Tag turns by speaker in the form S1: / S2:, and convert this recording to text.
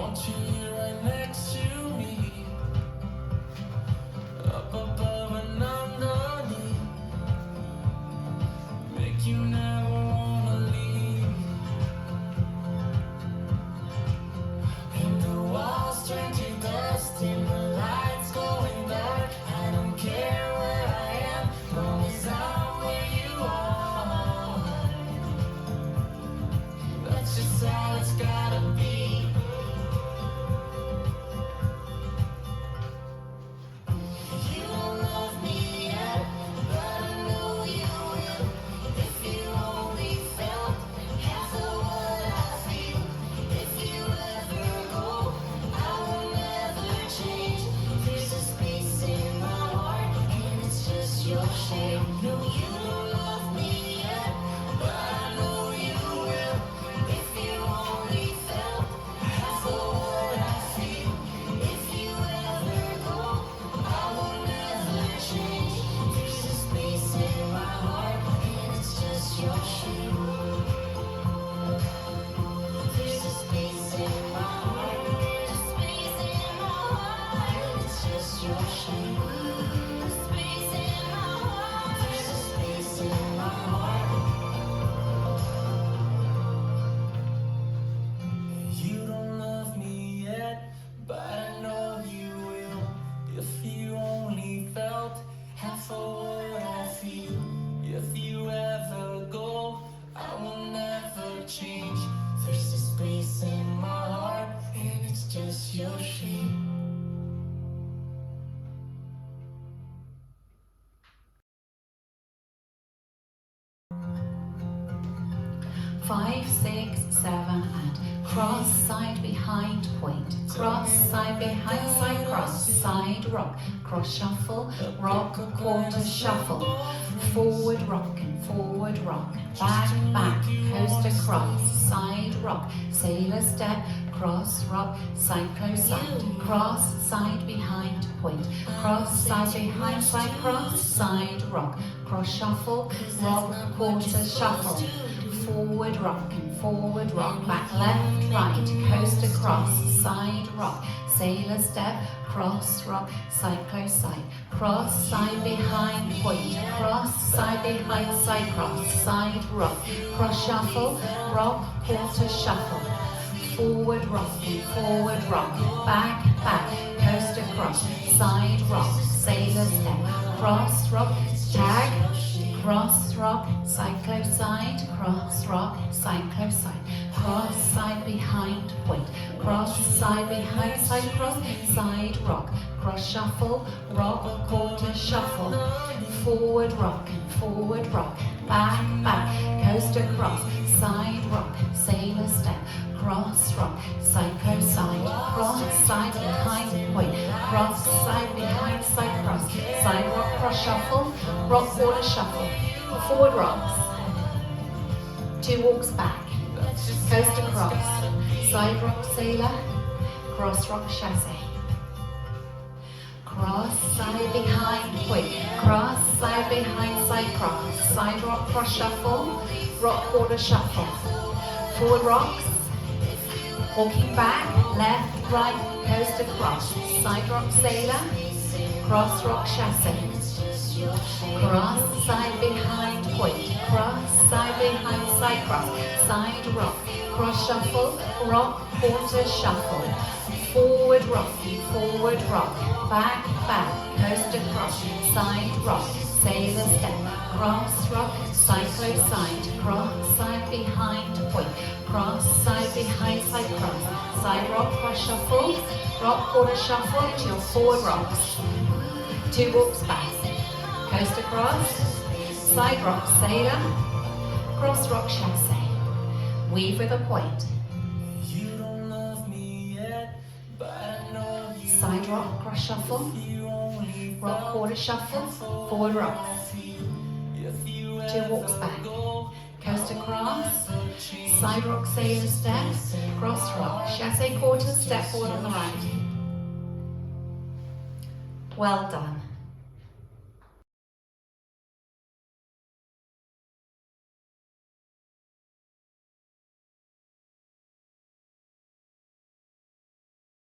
S1: want you here right next to me, up above and underneath, make you never wanna leave. And the walls turn to dust and the lights going dark. I don't care where I am, long as I'm where you are. That's just how it's gotta be. You don't love me yet, but I know you will. If you only felt half of what I feel. If you ever go, I will never change. There's a space in my heart, and it's just your shame. No, you don't love me yet, but I know you will. If you only felt half of what I feel. If you ever go, I will never change. There's a space in my heart, and it's just your shame. There's a space in my heart, there's a space in my heart, and it's just your shame. A space in my heart, there's a space in my heart. You don't love me yet, but I know you will. If you only felt half of what I feel. If you ever go, I will never change. There's a space in my heart, and it's just your shame.
S2: Five, 6, 7, and cross, side, behind, point. Cross, side, behind, side, cross, side, rock. Cross, shuffle, rock, quarter, shuffle. Forward, rock, and forward, rock. Back, back, coast across, side, rock. Sailor step, cross, rock, side, close, side. Cross, side, behind, point. Cross, side, behind, side, cross, side, rock. Cross, shuffle, rock, quarter, shuffle. Forward rock and forward rock, back left, right, coast across, side rock, sailor step, cross rock, side close side, cross side behind point, cross side behind side cross, side rock, cross shuffle, rock, quarter shuffle, forward rock and forward rock, back, back, coast across, side rock, sailor step, cross rock, tag, cross rock, side close side, cross rock, side close side, cross side behind point, cross side behind side cross, side rock, cross shuffle, rock, quarter shuffle, forward rock and forward rock, back, back, coast across, side rock, sailor step, cross rock, side close side, cross side behind point, cross side behind side cross, side rock, cross shuffle, rock, quarter shuffle, forward rocks, 2 walks back, coast across, side rock sailor, cross rock chassé, cross side behind point, cross side behind side cross, side rock cross shuffle, rock quarter shuffle, forward rocks, walking back, left, right, coast across, side rock sailor, cross rock chassé, cross side behind point, cross side behind side cross, side rock, cross shuffle, rock, quarter shuffle, forward rock, back, back, coast across, side rock, sailor step, cross rock, side close side, cross side behind point, cross side behind side cross, side rock, cross shuffle, rock, quarter shuffle into your forward rocks, 2 walks back, coast across, side rock sailor, cross rock chassé, weave with a point,
S1: You don't love me yet, but I know you.
S2: side rock, cross shuffle,
S1: If you only
S2: rock, quarter shuffle, forward rocks, 2 walks back, coast across, side rock sailor step, cross rock, chassé quarter, step forward on the right. Well done.